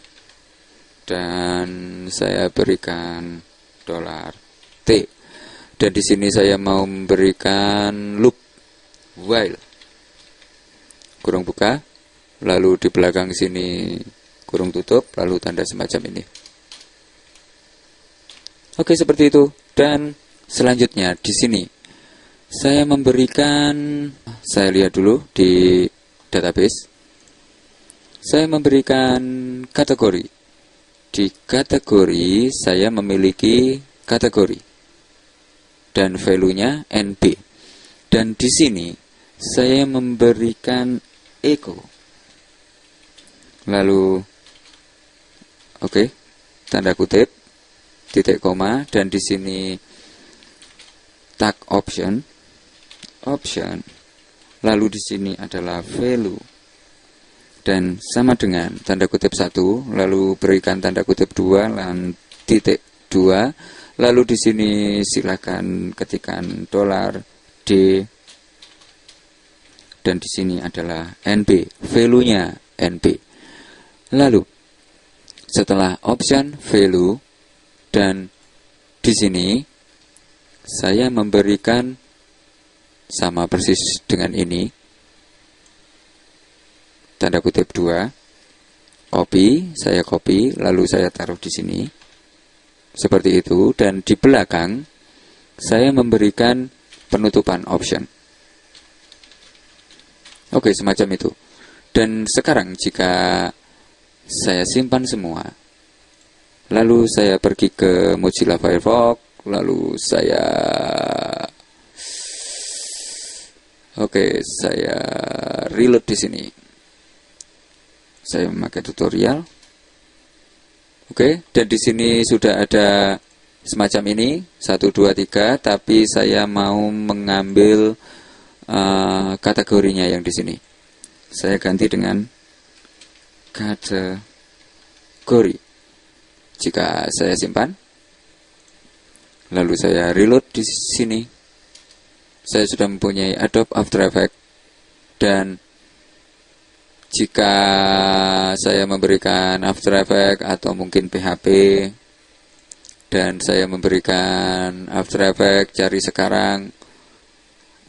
dan saya berikan $T. Dan di sini saya mau memberikan loop while kurung buka, lalu di belakang sini kurung tutup, lalu tanda semacam ini. Oke, seperti itu. Dan selanjutnya di sini saya memberikan, saya lihat dulu di database, saya memberikan kategori. Di kategori saya memiliki kategori dan value-nya NB. Dan di sini saya memberikan echo, lalu oke, tanda kutip, titik koma, dan di sini tag option, lalu di sini adalah value, dan sama dengan tanda kutip 1, lalu berikan tanda kutip 2 dan titik 2, lalu di sini silakan ketikkan $D, dan di sini adalah NB, value-nya NB. Lalu setelah option value, dan di sini saya memberikan sama persis dengan ini, tanda kutip 2, saya copy, lalu saya taruh di sini, seperti itu, dan di belakang saya memberikan penutupan option. Oke, semacam itu. Dan sekarang jika saya simpan semua, lalu saya pergi ke Mozilla Firefox, lalu saya reload di sini. Saya memakai tutorial. Oke, dan di sini sudah ada semacam ini 1, 2, 3, tapi saya mau mengambil kategorinya yang di sini. Saya ganti dengan kategori. Jika saya simpan, lalu saya reload di sini, saya sudah mempunyai Adobe After Effects. Dan jika saya memberikan After Effects atau mungkin PHP, dan saya memberikan After Effects cari sekarang,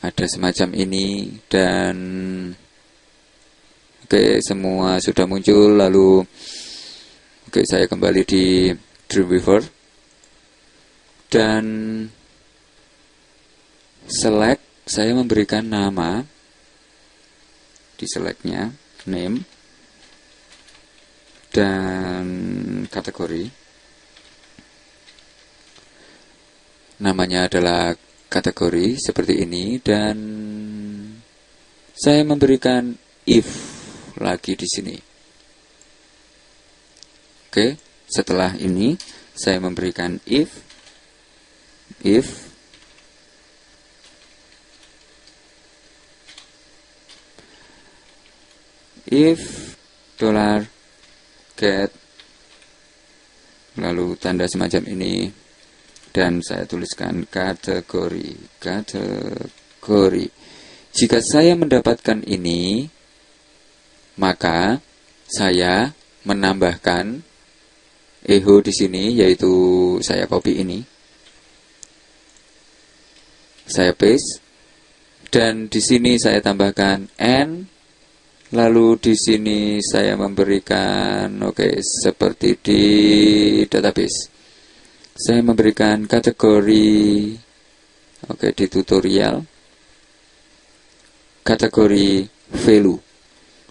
ada semacam ini, dan semua sudah muncul. Lalu saya kembali di Dreamweaver dan select, saya memberikan nama di selectnya, name, dan kategori. Namanya adalah kategori seperti ini, dan saya memberikan if lagi di sini. Oke, setelah ini saya memberikan if $get, lalu tanda semacam ini, dan saya tuliskan kategori. Jika saya mendapatkan ini, maka saya menambahkan echo di sini, yaitu saya copy ini, saya paste, dan di sini saya tambahkan n, lalu di sini saya memberikan seperti di database. Saya memberikan kategori di tutorial, kategori value,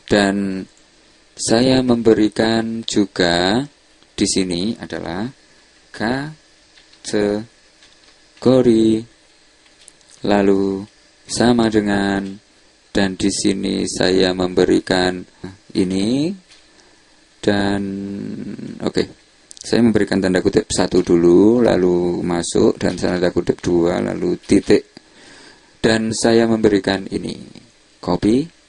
dan saya memberikan juga di sini adalah kategori, lalu sama dengan, dan di sini saya memberikan ini, dan saya memberikan tanda kutip 1 dulu, lalu masuk, dan tanda kutip 2, lalu titik, dan saya memberikan ini, copy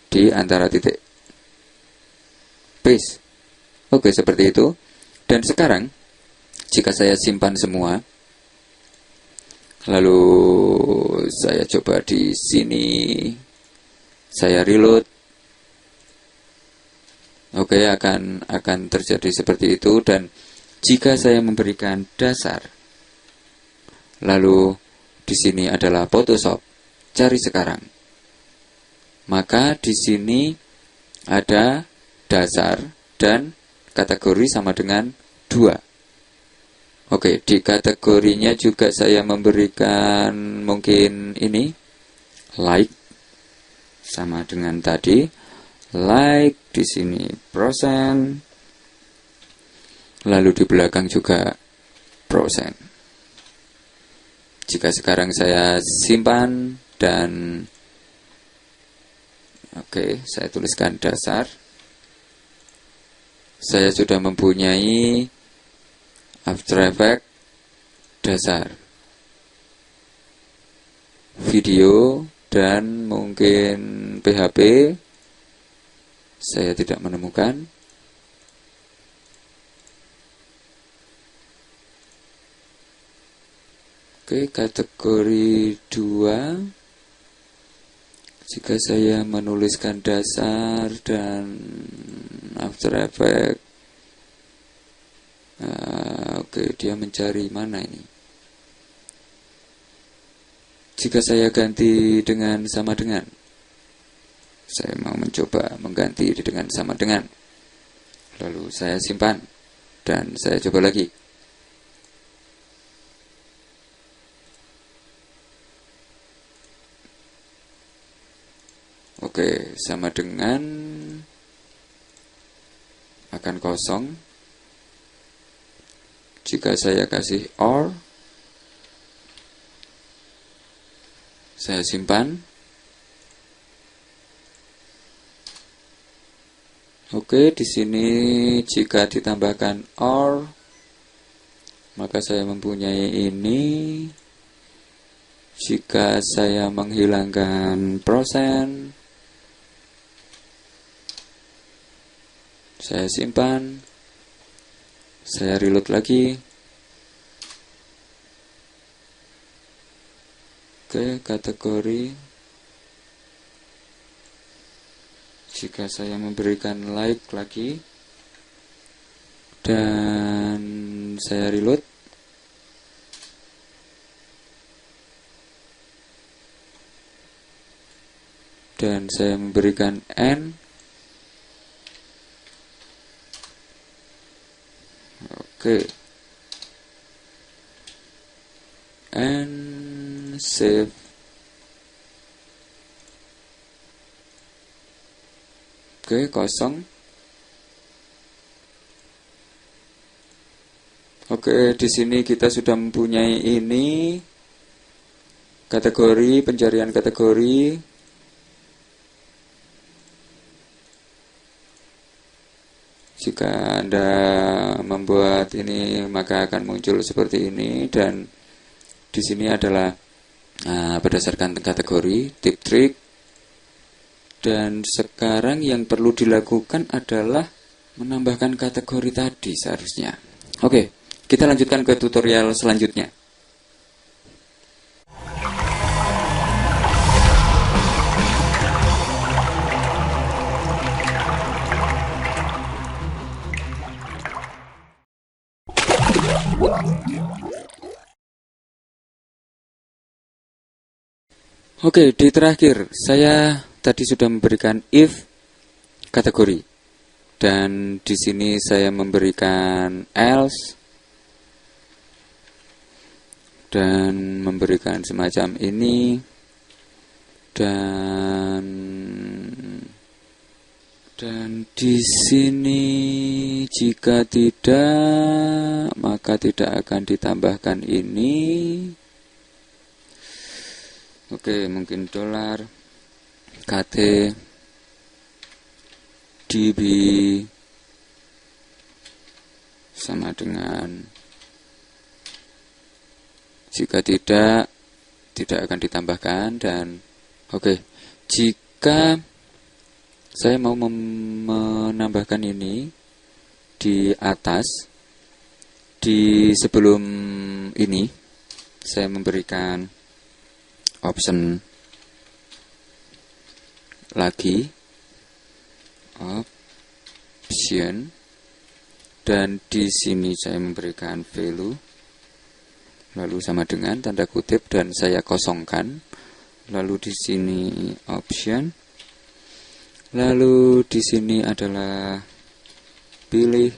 di antara titik, paste. Seperti itu. Dan sekarang jika saya simpan semua, lalu saya coba di sini, saya reload, akan terjadi seperti itu. Dan jika saya memberikan dasar, lalu di sini adalah Photoshop, cari sekarang, maka di sini ada dasar dan kategori sama dengan 2. Di kategorinya juga saya memberikan mungkin ini, like, sama dengan tadi, like, di sini persen, lalu di belakang juga persen. Jika sekarang saya simpan dan saya tuliskan dasar, saya sudah mempunyai After Effects dasar, video, dan mungkin PHP. Saya tidak menemukan. Kategori 2. Jika saya menuliskan dasar dan After Effects, Oke, dia mencari mana ini? Jika saya ganti dengan sama dengan, saya mau mencoba mengganti dengan sama dengan. Lalu saya simpan dan saya coba lagi. Oke, sama dengan akan kosong. Jika saya kasih OR, saya simpan. Oke, di sini jika ditambahkan OR, maka saya mempunyai ini. Jika saya menghilangkan persen, saya simpan. Saya reload lagi. Oke, kategori. Jika saya memberikan like lagi dan saya reload, dan saya memberikan N. Oke. And save. Oke, kosong. Oke, di sini kita sudah mempunyai ini. Kategori, pencarian kategori. Jika Anda membuat ini, maka akan muncul seperti ini. Dan di sini adalah berdasarkan kategori, tip trik. Dan sekarang yang perlu dilakukan adalah menambahkan kategori tadi seharusnya. Oke, kita lanjutkan ke tutorial selanjutnya. Oke, di terakhir saya tadi sudah memberikan if kategori, dan di sini saya memberikan else dan memberikan semacam ini, dan di sini jika tidak, maka tidak akan ditambahkan ini. Oke, mungkin dolar, KT, DB sama dengan, jika tidak akan ditambahkan. Dan oke, jika saya mau menambahkan ini di atas, di sebelum ini saya memberikan option lagi, option, dan di sini saya memberikan value, lalu sama dengan tanda kutip, dan saya kosongkan. Lalu di sini option, lalu di sini adalah pilih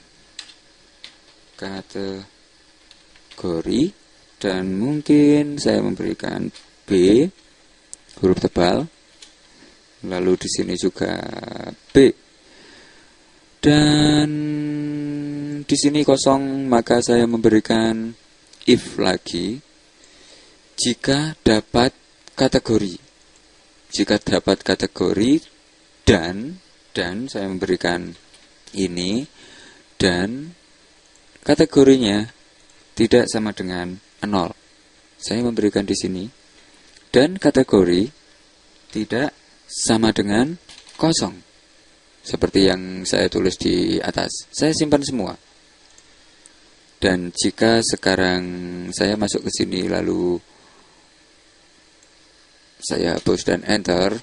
kategori, dan mungkin saya memberikan B, huruf tebal, lalu di sini juga B, dan di sini kosong, maka saya memberikan if lagi jika dapat kategori. Jika dapat kategori dan saya memberikan ini, dan kategorinya tidak sama dengan 0. Saya memberikan di sini, dan kategori tidak sama dengan kosong, seperti yang saya tulis di atas. Saya simpan semua. Dan jika sekarang saya masuk ke sini, lalu saya hapus dan enter,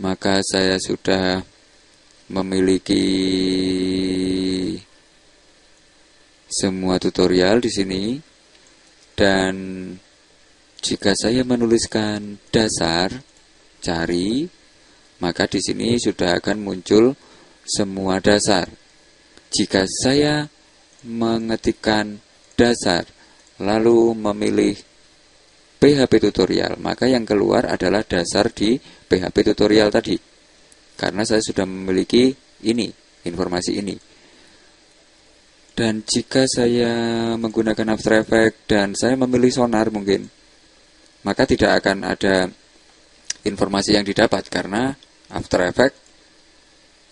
maka saya sudah memiliki semua tutorial di sini. Dan jika saya menuliskan dasar, cari, maka di sini sudah akan muncul semua dasar. Jika saya mengetikkan dasar, lalu memilih PHP tutorial, maka yang keluar adalah dasar di PHP tutorial tadi. Karena saya sudah memiliki ini, informasi ini. Dan jika saya menggunakan After Effects dan saya memilih sonar mungkin, maka tidak akan ada informasi yang didapat karena After Effects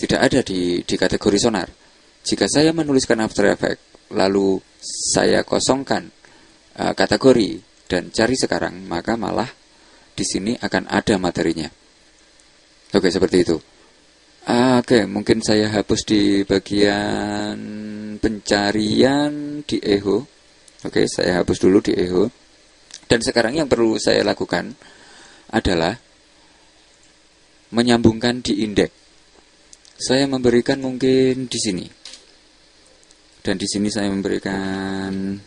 tidak ada di kategori sonar. Jika saya menuliskan After Effects, lalu saya kosongkan kategori dan cari sekarang, maka malah di sini akan ada materinya. Oke, seperti itu. Oke, mungkin saya hapus di bagian pencarian di Echo. Oke, saya hapus dulu di Echo. Dan sekarang yang perlu saya lakukan adalah menyambungkan di indeks. Saya memberikan mungkin di sini. Dan di sini saya memberikan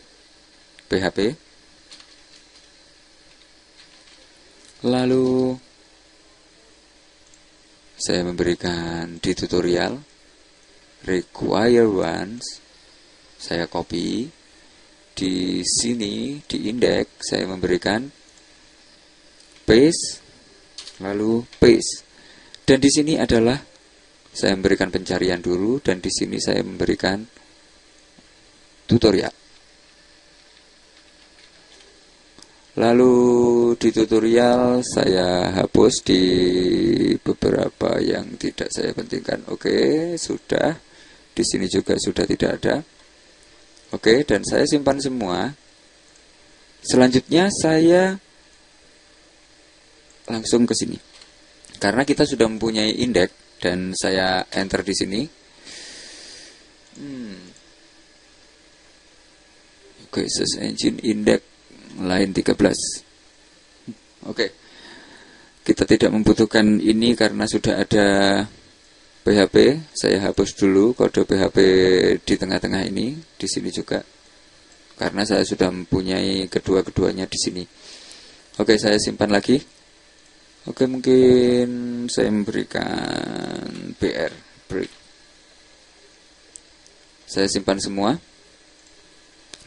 PHP. Lalu saya memberikan di tutorial require once, saya copy. Di sini di indeks saya memberikan paste, lalu paste. Dan di sini adalah saya memberikan pencarian dulu, dan di sini saya memberikan tutorial. Lalu di tutorial saya hapus di beberapa yang tidak saya pentingkan. Oke, sudah. Di sini juga sudah tidak ada. Oke, dan saya simpan semua. Selanjutnya saya langsung ke sini. Karena kita sudah mempunyai indeks dan saya enter di sini. Oke, search engine index line 13. Oke. Kita tidak membutuhkan ini karena sudah ada PHP. Saya hapus dulu kode PHP di tengah-tengah ini, di sini juga. Karena saya sudah mempunyai kedua-keduanya di sini. Oke, saya simpan lagi. Oke, mungkin saya memberikan BR, break. Saya simpan semua.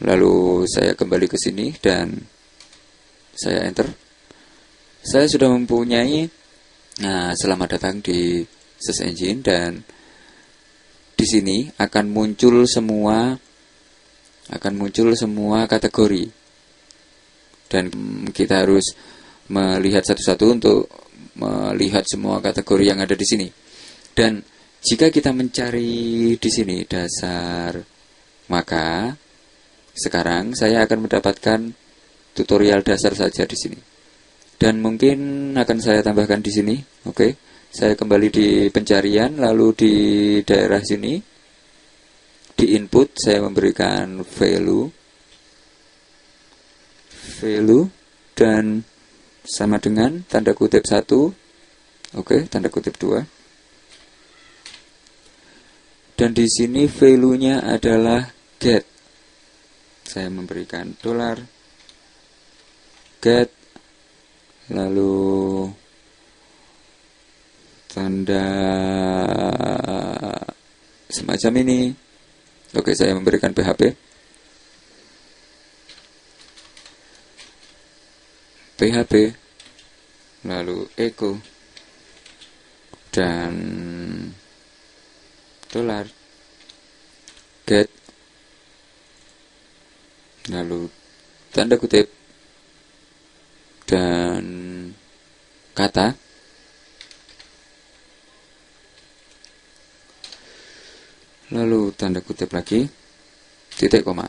Lalu saya kembali ke sini dan saya enter. Saya sudah mempunyai, selamat datang di Search Engine, dan di sini akan muncul semua kategori. Dan kita harus melihat satu-satu untuk melihat semua kategori yang ada di sini. Dan jika kita mencari di sini dasar, maka sekarang saya akan mendapatkan tutorial dasar saja di sini. Dan mungkin akan saya tambahkan di sini. Oke, saya kembali di pencarian, lalu di daerah sini di input saya memberikan value dan sama dengan tanda kutip 1. Oke, tanda kutip 2. Dan di sini value-nya adalah get. Saya memberikan $get, lalu tanda semacam ini. Oke, saya memberikan PHP, lalu echo, dan $get, lalu tanda kutip dan kata, lalu tanda kutip lagi, titik koma.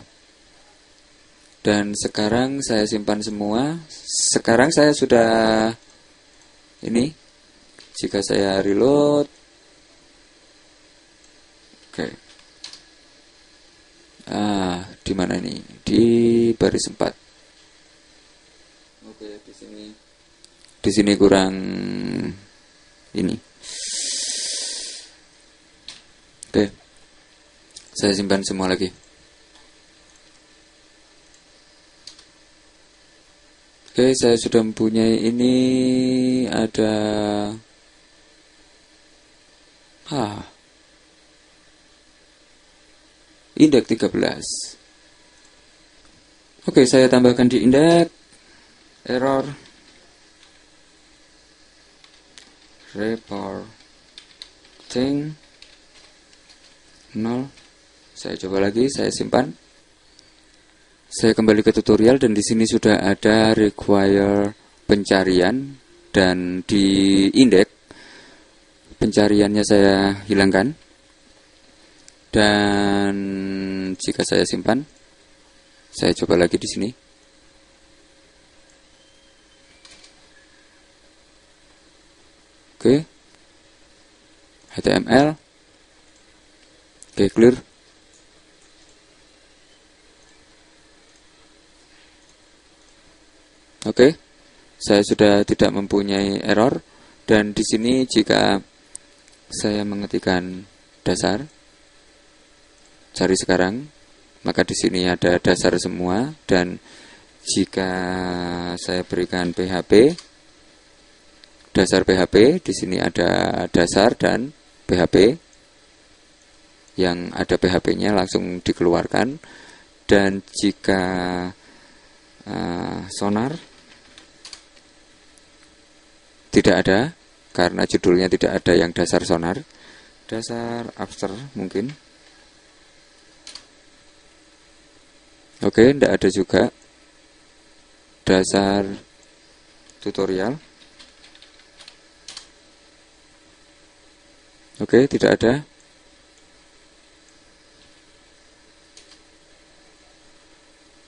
Dan sekarang saya simpan semua. Sekarang saya sudah ini. Jika saya reload, oke. Di mana ini? Di baris 4. Oke, di sini. Di sini kurang ini. Oke. Saya simpan semua lagi. Oke, saya sudah mempunyai ini. Ada indeks 13. Oke, saya tambahkan di indeks. Error reporting 0. Saya coba lagi, saya simpan. Saya kembali ke tutorial dan di sini sudah ada require pencarian, dan di indeks pencariannya saya hilangkan. Dan jika saya simpan, saya coba lagi di sini. Oke. HTML. Oke, clear. Oke. Saya sudah tidak mempunyai error, dan di sini jika saya mengetikkan dasar, cari sekarang, maka di sini ada dasar semua. Dan jika saya berikan PHP, dasar PHP, di sini ada dasar dan PHP. Yang ada PHP-nya langsung dikeluarkan. Dan jika sonar, tidak ada, karena judulnya tidak ada yang dasar sonar. Dasar after mungkin. Oke, tidak ada juga. Dasar tutorial. Oke, tidak ada.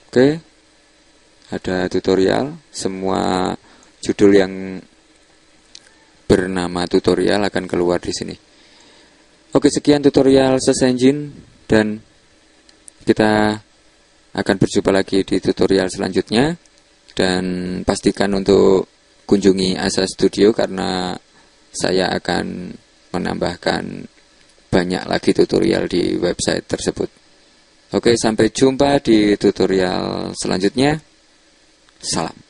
Oke, ada tutorial. Semua judul yang bernama tutorial akan keluar di sini. Oke, sekian tutorial Search Engine, dan kita akan berjumpa lagi di tutorial selanjutnya. Dan pastikan untuk kunjungi Asa Studio karena saya akan menambahkan banyak lagi tutorial di website tersebut. Oke, sampai jumpa di tutorial selanjutnya. Salam.